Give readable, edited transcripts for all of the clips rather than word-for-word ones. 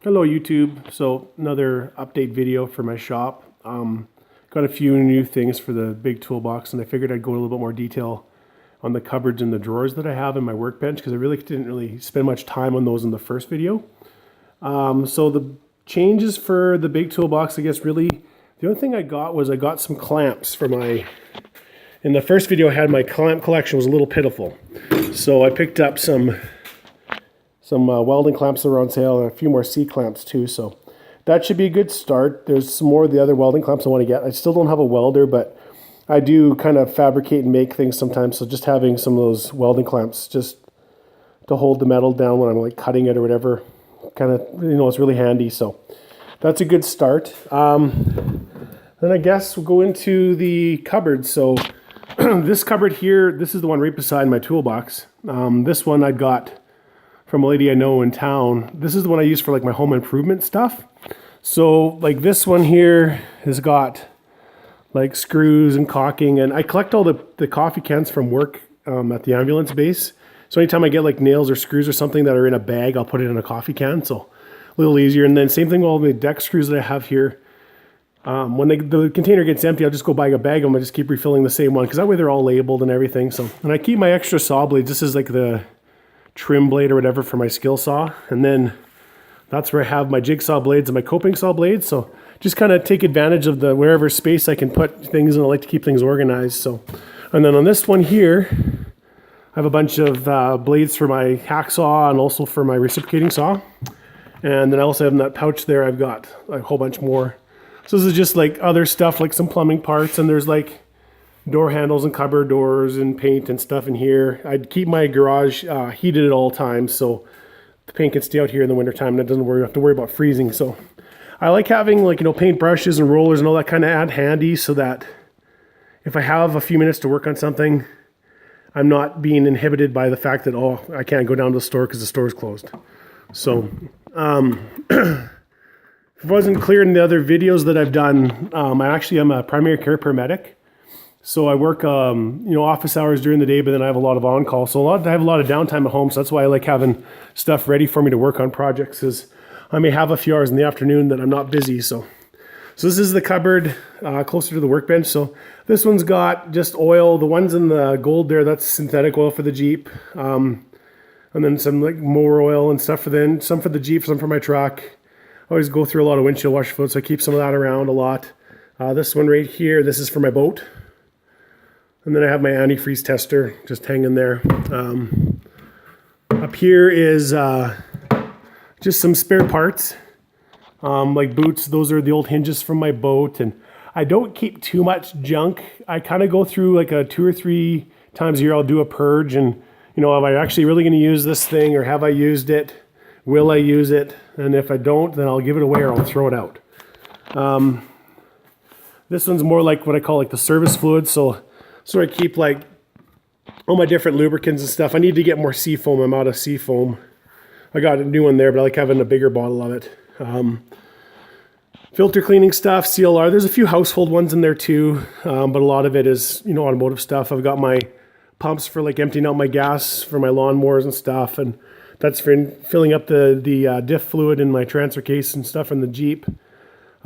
Hello YouTube. So another update video for my shop. Got a few new things for the big toolbox, and I figured I'd go a little bit more detail on the cupboards and the drawers that I have in my workbench because I really didn't really spend much time on those in the first video. So the changes for the big toolbox, I guess really the only thing I got was I got some clamps for my. In the first video I had my clamp collection was a little pitiful, so I picked up some welding clamps that were on sale, and a few more C-clamps too, so that should be a good start. There's some more of the other welding clamps I want to get. I still don't have a welder, but I do kind of fabricate and make things sometimes, so just having some of those welding clamps just to hold the metal down when I'm like cutting it or whatever, kind of, it's really handy, so that's a good start. Then I guess we'll go into the cupboard. So this cupboard here, this is the one right beside my toolbox. This one I got from a lady I know in town. This is the one I use for like my home improvement stuff. So like this one here has got like screws and caulking, and I collect all the coffee cans from work at the ambulance base. So anytime I get like nails or screws or something that are in a bag, I'll put it in a coffee can, so a little easier. And then same thing with all the deck screws that I have here. When the container gets empty, I'll just go buy a bag of them. I just keep refilling the same one because that way they're all labeled and everything. So, and I keep my extra saw blades. This is like the trim blade or whatever for my skill saw, and then that's where I have my jigsaw blades and my coping saw blades. So just kind of take advantage of the wherever space I can put things, and I like to keep things organized. So, and then on this one here, I have a bunch of blades for my hacksaw and also for my reciprocating saw. And then I also have in that pouch there, I've got a whole bunch more. So this is just like other stuff, like some plumbing parts, and there's like door handles and cupboard doors and paint and stuff in here. I'd keep my garage heated at all times, so the paint can stay out here in the wintertime and it doesn't have to worry about freezing. So I like having like, paint brushes and rollers and all that kind of at handy, so that if I have a few minutes to work on something, I'm not being inhibited by the fact that, oh, I can't go down to the store because the store is closed. So if it wasn't clear in the other videos that I've done, I'm a primary care paramedic. So I work, office hours during the day, but then I have a lot of on-call. So I have a lot of downtime at home. So that's why I like having stuff ready for me to work on projects, because I may have a few hours in the afternoon that I'm not busy. So this is the cupboard closer to the workbench. So this one's got just oil. The ones in the gold there, that's synthetic oil for the Jeep. And then some like mower oil and stuff some for the Jeep, some for my truck. I always go through a lot of windshield washer fluid, so I keep some of that around a lot. This one right here, this is for my boat. And then I have my antifreeze tester just hanging there. Up here is just some spare parts, like boots. Those are the old hinges from my boat. And I don't keep too much junk. I kind of go through like 2 or 3 times a year. I'll do a purge, and am I actually really going to use this thing, or have I used it? Will I use it? And if I don't, then I'll give it away or I'll throw it out. This one's more like what I call like the service fluid. So I keep like all my different lubricants and stuff. I need to get more Seafoam. I'm out of Seafoam. I got a new one there, but I like having a bigger bottle of it. Filter cleaning stuff, CLR. There's a few household ones in there too, but a lot of it is, automotive stuff. I've got my pumps for like emptying out my gas for my lawnmowers and stuff, and that's for filling up the diff fluid in my transfer case and stuff in the Jeep.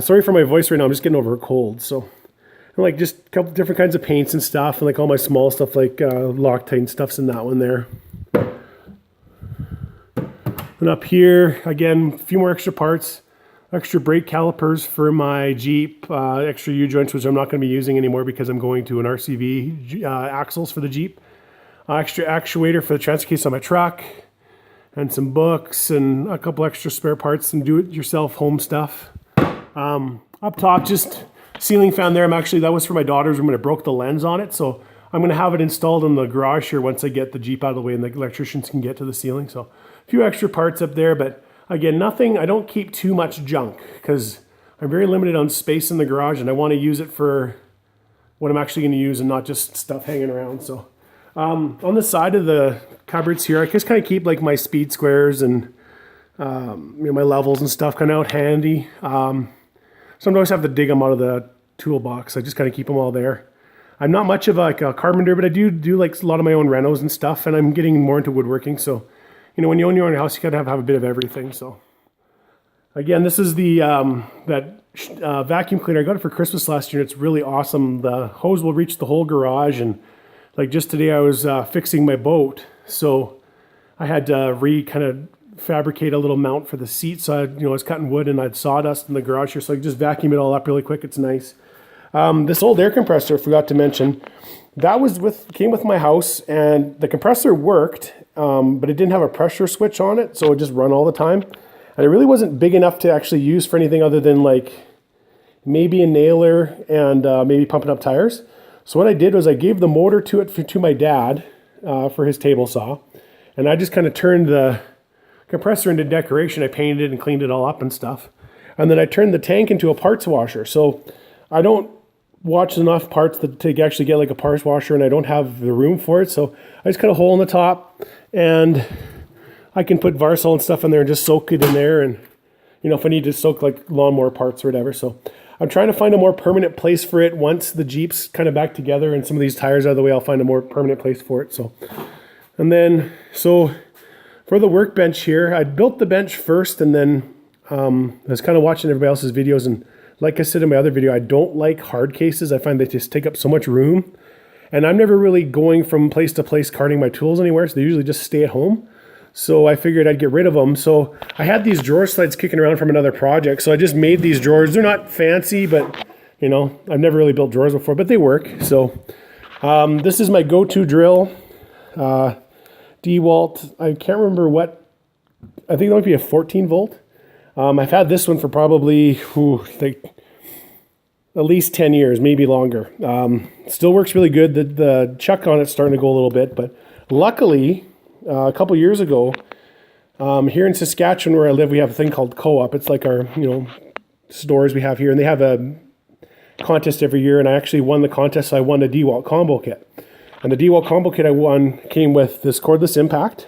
Sorry for my voice right now. I'm just getting over a cold, so. Like just a couple different kinds of paints and stuff, and like all my small stuff like Loctite and stuff's in that one there. And up here, again, a few more extra parts. Extra brake calipers for my Jeep, extra U-joints, which I'm not going to be using anymore because I'm going to an RCV axles for the Jeep. Extra actuator for the transfer case on my truck, and some books, and a couple extra spare parts, some do-it-yourself home stuff. Up top, just ceiling fan there. That was for my daughter's room, and it broke the lens on it, so I'm going to have it installed in the garage here once I get the Jeep out of the way and the electricians can get to the ceiling. So a few extra parts up there, but again, nothing. I don't keep too much junk because I'm very limited on space in the garage, and I want to use it for what I'm actually going to use and not just stuff hanging around. So on the side of the cupboards here, I just kind of keep like my speed squares and my levels and stuff kind of out handy. Sometimes I have to dig them out of the toolbox. I just kind of keep them all there. I'm not much of a carpenter, but I do like a lot of my own renos and stuff, and I'm getting more into woodworking. So, when you own your own house, you gotta have a bit of everything. So, Again, this is the vacuum cleaner. I got it for Christmas last year. It's really awesome. The hose will reach the whole garage, and like just today I was fixing my boat, so I had to kind of fabricate a little mount for the seat. So I was cutting wood and I had sawdust in the garage here, so I just vacuum it all up really quick. It's nice. This old air compressor, I forgot to mention, that came with my house, and the compressor worked, but it didn't have a pressure switch on it, so it just run all the time. And it really wasn't big enough to actually use for anything other than like maybe a nailer and maybe pumping up tires. So what I did was I gave the motor to my dad for his table saw, and I just kind of turned the compressor into decoration. I painted it and cleaned it all up and stuff. And then I turned the tank into a parts washer. So I don't watch enough parts to actually get like a parts washer, and I don't have the room for it. So I just cut a hole in the top, and I can put Varsol and stuff in there and just soak it in there. And, if I need to soak like lawnmower parts or whatever. So I'm trying to find a more permanent place for it. Once the Jeep's kind of back together and some of these tires out of the way, I'll find a more permanent place for it. So for the workbench here, I built the bench first, and then I was kind of watching everybody else's videos. And like I said in my other video, I don't like hard cases. I find they just take up so much room. And I'm never really going from place to place carting my tools anywhere, so they usually just stay at home. So I figured I'd get rid of them. So I had these drawer slides kicking around from another project. So I just made these drawers. They're not fancy, but I've never really built drawers before, but they work. So this is my go-to drill, DeWalt. I can't remember I think it might be a 14 volt. I've had this one for probably at least 10 years, maybe longer. Still works really good. The chuck on it's starting to go a little bit, but luckily, a couple years ago, here in Saskatchewan where I live, we have a thing called Co-op. It's like our, stores we have here, and they have a contest every year, and I actually won the contest. So I won a DeWalt combo kit. And the DeWalt combo kit I won came with this cordless impact,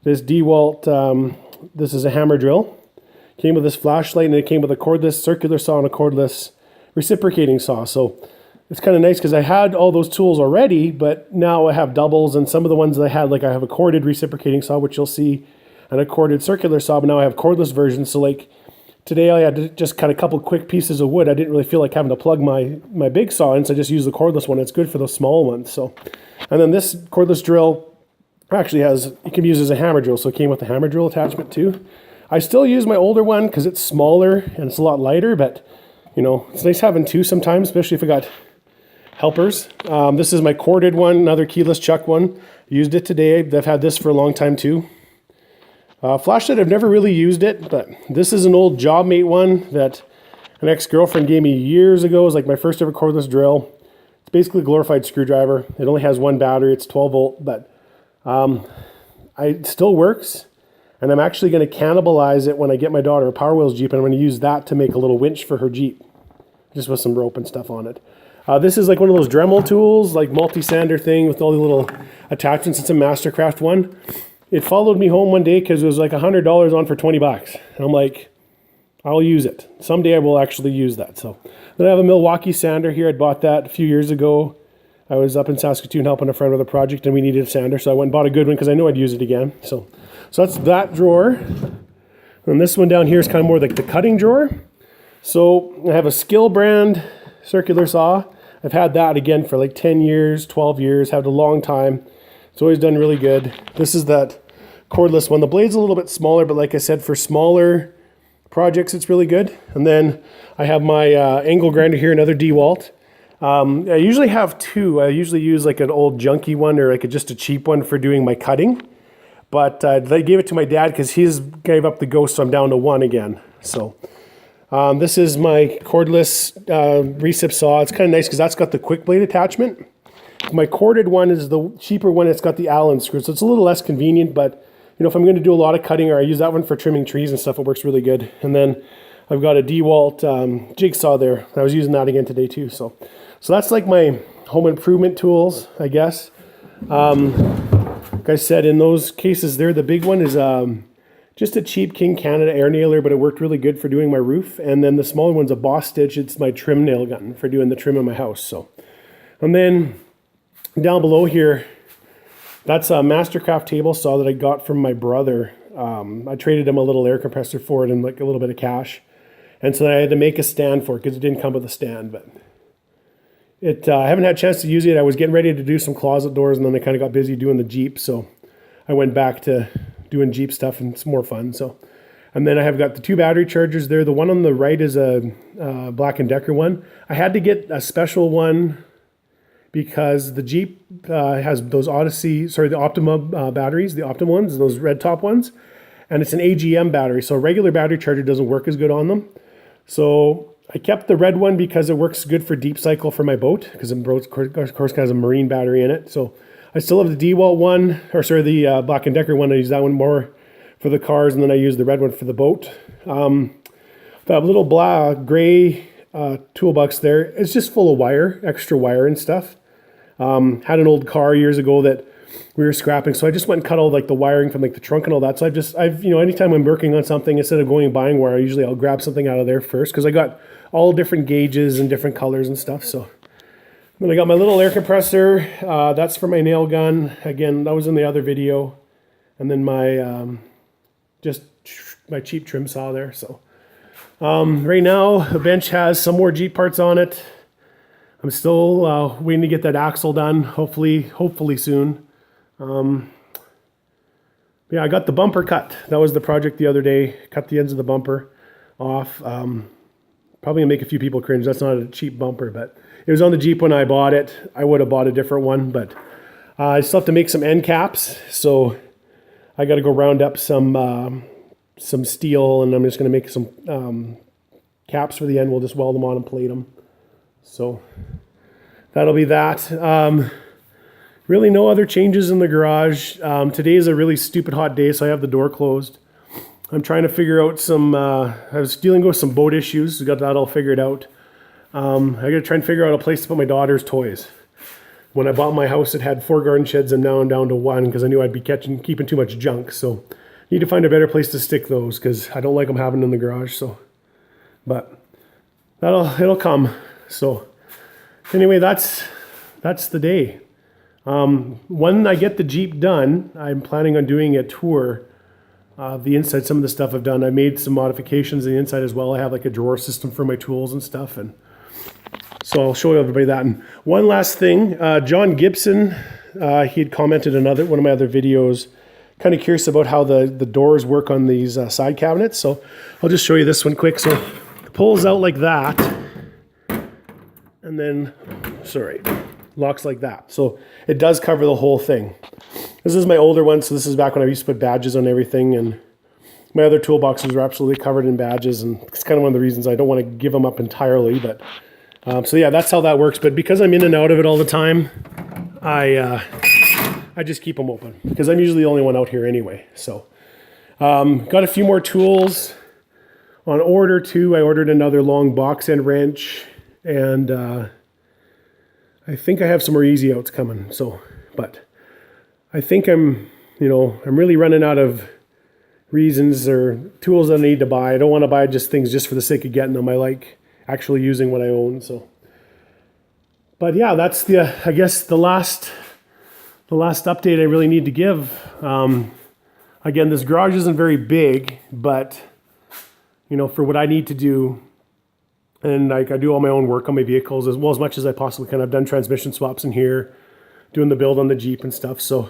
this DeWalt, this is a hammer drill, came with this flashlight, and it came with a cordless circular saw and a cordless reciprocating saw. So it's kind of nice because I had all those tools already, but now I have doubles, and some of the ones that I had, like I have a corded reciprocating saw, which you'll see, and a corded circular saw, but now I have cordless versions. So like today I had to just cut a couple quick pieces of wood. I didn't really feel like having to plug my big saw in, so I just used the cordless one. It's good for those small ones. So, and then this cordless drill actually it can be used as a hammer drill, so it came with the hammer drill attachment too. I still use my older one because it's smaller and it's a lot lighter, but it's nice having two sometimes, especially if I got helpers. This is my corded one, another keyless chuck one. Used it today. I've had this for a long time too. Flashlight, I've never really used it, but this is an old JobMate one that an ex-girlfriend gave me years ago. It was like my first ever cordless drill. It's basically a glorified screwdriver. It only has one battery. It's 12 volt, but it still works. And I'm actually going to cannibalize it when I get my daughter a Power Wheels Jeep, and I'm going to use that to make a little winch for her Jeep, just with some rope and stuff on it. This is like one of those Dremel tools, like multi-sander thing with all the little attachments. It's a Mastercraft one. It followed me home one day because it was like $100 on for 20 bucks. And I'm like, I'll use it. Someday I will actually use that. So then I have a Milwaukee sander here. I bought that a few years ago. I was up in Saskatoon helping a friend with a project, and we needed a sander. So I went and bought a good one because I knew I'd use it again. So that's that drawer. And this one down here is kind of more like the cutting drawer. So I have a Skill brand circular saw. I've had that again for like 10 years, 12 years, had a long time. It's always done really good. This is that cordless one. The blade's a little bit smaller, but like I said, for smaller projects, it's really good. And then I have my angle grinder here, another DeWalt. I usually have two. I usually use like an old junky one or like just a cheap one for doing my cutting. But they gave it to my dad because he's gave up the ghost, so I'm down to one again. So this is my cordless recip saw. It's kind of nice because that's got the quick blade attachment. My corded one is the cheaper one. It's got the Allen screw, so it's a little less convenient, but if I'm going to do a lot of cutting, or I use that one for trimming trees and stuff, it works really good. And then I've got a DeWalt jigsaw there. I was using that again today too. So that's like my home improvement tools, I guess. Like I said, in those cases there, the big one is just a cheap King Canada air nailer, but it worked really good for doing my roof. And then the smaller one's a Boss Stitch. It's my trim nail gun for doing the trim in my house. So, and then down below here, that's a Mastercraft table saw that I got from my brother. I traded him a little air compressor for it and like a little bit of cash. And so then I had to make a stand for it because it didn't come with a stand. But I haven't had a chance to use it. I was getting ready to do some closet doors, and then I kind of got busy doing the Jeep. So I went back to doing Jeep stuff, and it's more fun. So, and then I have got the 2 battery chargers there. The one on the right is a Black & Decker one. I had to get a special one because the Jeep has those the Optima batteries, the Optima ones, those red top ones. And it's an AGM battery, so a regular battery charger doesn't work as good on them. So I kept the red one because it works good for deep cycle for my boat, because the boat, of course, has a marine battery in it. So I still have the DeWalt one, the Black & Decker one. I use that one more for the cars, and then I use the red one for the boat. That little black, gray toolbox there, it's just full of wire, extra wire and stuff. Had an old car years ago that we were scrapping, so I just went and cut all like the wiring from like the trunk and all that. So I've anytime I'm working on something, instead of going and buying wire, I'll grab something out of there first, because I got all different gauges and different colors and stuff. So then I got my little air compressor. That's for my nail gun. Again, that was in the other video. And then my just my cheap trim saw there. So right now the bench has some more Jeep parts on it. I'm still waiting to get that axle done. Hopefully soon. Yeah, I got the bumper cut. That was the project the other day. Cut the ends of the bumper off. Probably gonna make a few people cringe. That's not a cheap bumper, but it was on the Jeep when I bought it. I would have bought a different one, but I still have to make some end caps. So I got to go round up some steel, and I'm just gonna make some caps for the end. We'll just weld them on and plate them. So that'll be that. Really no other changes in the garage. Today is a really stupid hot day, so I have the door closed. I'm trying to figure out I was dealing with some boat issues. We got that all figured out. I got to try and figure out a place to put my daughter's toys. When I bought my house, it had 4 garden sheds, and now I'm down to 1 because I knew I'd be keeping too much junk. So I need to find a better place to stick those because I don't like them having in the garage. So, but it'll come. So anyway, that's the day. When I get the Jeep done, I'm planning on doing a tour of the inside. Some of the stuff I've done, I made some modifications on the inside as well. I have like a drawer system for my tools and stuff, and so I'll show everybody that. And one last thing, John Gibson, he had commented on one of my other videos, kind of curious about how the doors work on these side cabinets. So I'll just show you this one quick. So it pulls out like that, and then, locks like that. So it does cover the whole thing. This is my older one, so this is back when I used to put badges on everything, and my other toolboxes were absolutely covered in badges, and it's kind of one of the reasons I don't want to give them up entirely. But so yeah, that's how that works. But because I'm in and out of it all the time, I just keep them open because I'm usually the only one out here anyway. So got a few more tools on order too. I ordered another long box end wrench, and I think I have some more easy outs coming. So, but I think I'm really running out of reasons or tools that I need to buy. I don't want to buy things just for the sake of getting them. I like actually using what I own. So, but yeah, that's I guess the last update I really need to give. Again, this garage isn't very big, but for what I need to do. And I do all my own work on my vehicles as much as I possibly can. I've done transmission swaps in here, doing the build on the Jeep and stuff. So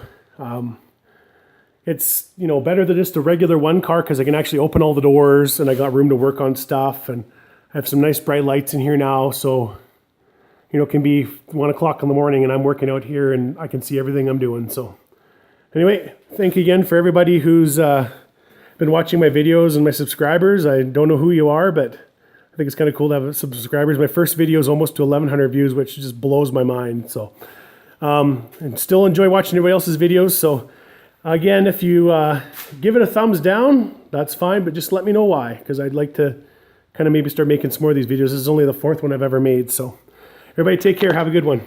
it's better than just a regular one car because I can actually open all the doors and I got room to work on stuff, and I have some nice bright lights in here now. So it can be 1 o'clock in the morning and I'm working out here and I can see everything I'm doing. So anyway, thank you again for everybody who's been watching my videos and my subscribers. I don't know who you are, but I think it's kind of cool to have subscribers. My first video is almost to 1,100 views, which just blows my mind. So, and still enjoy watching everybody else's videos. So, again, if you give it a thumbs down, that's fine, but just let me know why, because I'd like to kind of maybe start making some more of these videos. This is only the 4th one I've ever made. So, everybody take care. Have a good one.